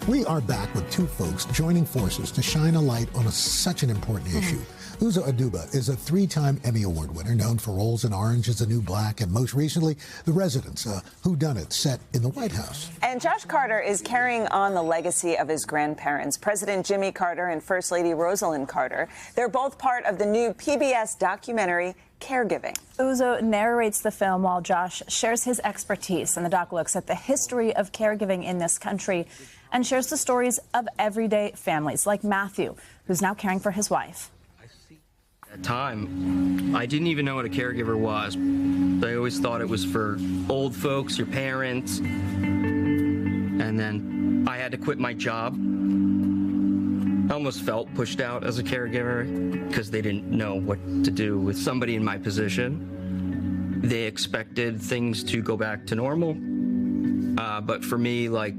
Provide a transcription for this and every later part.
We are back with two folks joining forces to shine a light on such an important issue. Uzo Aduba is a three-time Emmy Award winner, known for roles in Orange is the New Black and most recently, The Residents, a whodunit set in the White House. And Josh Carter is carrying on the legacy of his grandparents, President Jimmy Carter and First Lady Rosalyn Carter. They're both part of the new PBS documentary, Caregiving. Uzo narrates the film while Josh shares his expertise, and the doc looks at the history of caregiving in this country and shares the stories of everyday families like Matthew, who's now caring for his wife. At the time, I didn't even know what a caregiver was. I always thought it was for old folks, your parents. And then I had to quit my job. I almost felt pushed out as a caregiver because they didn't know what to do with somebody in my position. They expected things to go back to normal. But for me, like,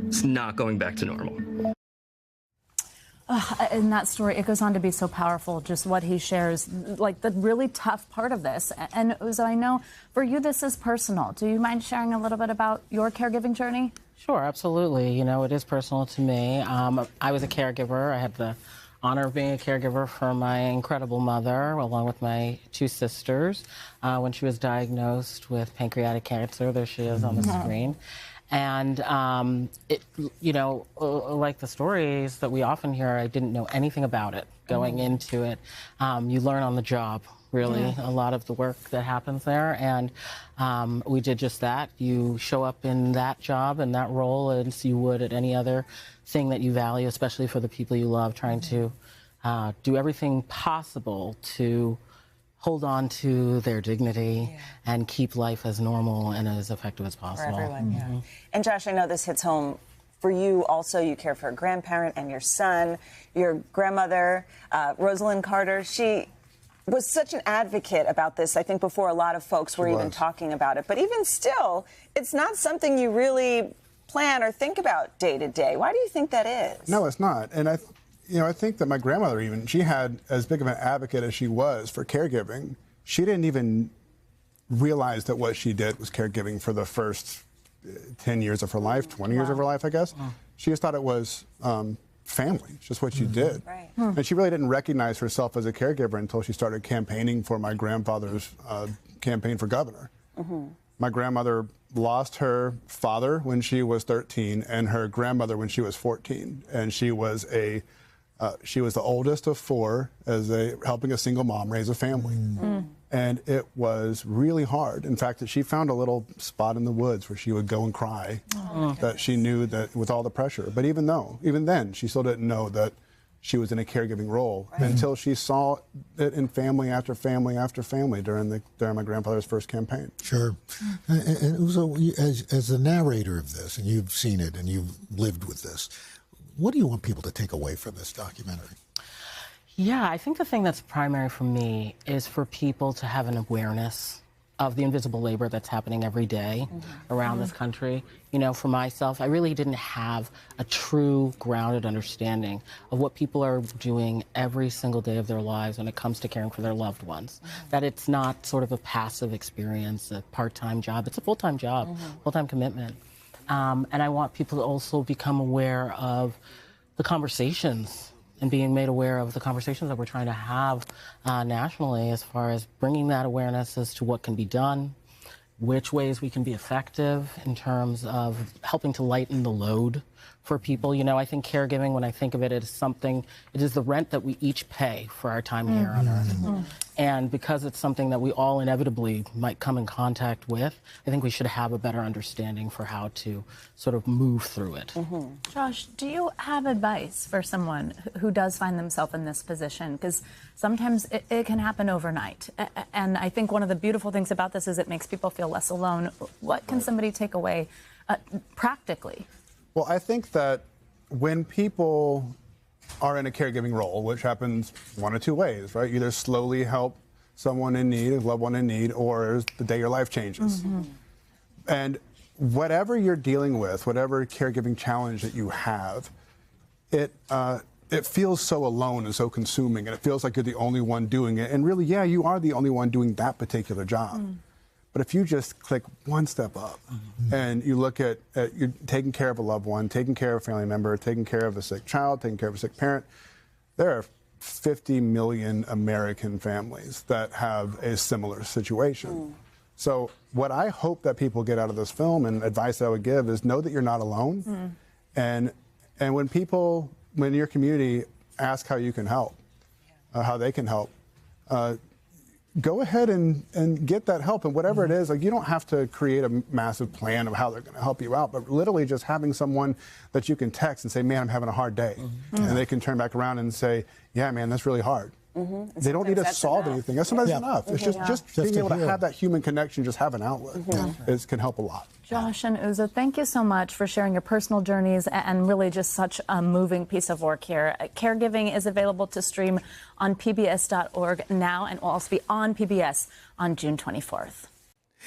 it's not going back to normal. In that story, it goes on to be so powerful, just what he shares, like the really tough part of this. And Uzo, I know for you this is personal. Do you mind sharing a little bit about your caregiving journey? Sure, absolutely. You know, it is personal to me. I was a caregiver. I had the honor of being a caregiver for my incredible mother, along with my two sisters, when she was diagnosed with pancreatic cancer. There she is on the screen. And, you know, like the stories that we often hear, I didn't know anything about it going into it. You learn on the job, really, a lot of the work that happens there. And we did just that. You show up in that job and that role as you would at any other thing that you value, especially for the people you love, trying to do everything possible to hold on to their dignity and keep life as normal and as effective as possible. For everyone, And Josh, I know this hits home for you also. You care for a grandparent and your son. Your grandmother, Rosalyn Carter, she was such an advocate about this, I think, before a lot of folks were even talking about it. But even still, it's not something you really plan or think about day to day. Why do you think that is? No, it's not. And I think that my grandmother even, she had as big of an advocate as she was for caregiving. She didn't even realize that what she did was caregiving for the first 10 years of her life, 20 years of her life, I guess. She just thought it was family, it's just what she did. And she really didn't recognize herself as a caregiver until she started campaigning for my grandfather's campaign for governor. My grandmother lost her father when she was 13 and her grandmother when she was 14. And she was the oldest of four helping a single mom raise a family. And it was really hard. In fact, she found a little spot in the woods where she would go and cry that she knew that with all the pressure. But even then, she still didn't know that she was in a caregiving role until she saw it in family after family after family during my grandfather's first campaign. Sure. And Uzo, as the narrator of this, and you've seen it and you've lived with this, what do you want people to take away from this documentary? Yeah, I think the thing that's primary for me is for people to have an awareness of the invisible labor that's happening every day around this country. You know, for myself, I really didn't have a true grounded understanding of what people are doing every single day of their lives when it comes to caring for their loved ones. That it's not sort of a passive experience, a part-time job. It's a full-time job, full-time commitment. And I want people to also become aware of the conversations and being made aware of the conversations that we're trying to have nationally as far as bringing that awareness as to what can be done, which ways we can be effective in terms of helping to lighten the load for people. You know, I think caregiving, when I think of it, it is the rent that we each pay for our time here on Earth. And because it's something that we all inevitably might come in contact with, I think we should have a better understanding for how to sort of move through it. Josh, do you have advice for someone who does find themselves in this position? Because sometimes it can happen overnight. And I think one of the beautiful things about this is it makes people feel less alone. What can somebody take away practically? Well, I think that when people are in a caregiving role, which happens one of two ways, right? Either slowly help someone in need, a loved one in need, or the day your life changes. And whatever you're dealing with, whatever caregiving challenge that you have, it feels so alone and so consuming, and it feels like you're the only one doing it. And really, yeah, you are the only one doing that particular job. But if you just click one step up and you look at you're taking care of a loved one, taking care of a family member, taking care of a sick child, taking care of a sick parent, there are 50 million American families that have a similar situation. So what I hope that people get out of this film, and advice that I would give, is know that you're not alone. And when your community asks how you can help, how they can help, go ahead and get that help. And whatever it is, like, you don't have to create a massive plan of how they're going to help you out, but literally just having someone that you can text and say, man, I'm having a hard day. And they can turn back around and say, yeah, man, that's really hard. They don't need to solve anything. That's sometimes enough. It's just being able to have that human connection, just have an outlet, can help a lot. Josh and Uzo, thank you so much for sharing your personal journeys and really just such a moving piece of work here. Caregiving is available to stream on PBS.org now and will also be on PBS on June 24th.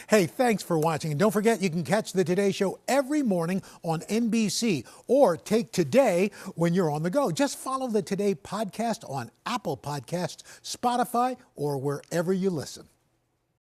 Hey, thanks for watching. And don't forget, you can catch the Today Show every morning on NBC or take Today when you're on the go. Just follow the Today podcast on Apple Podcasts, Spotify, or wherever you listen.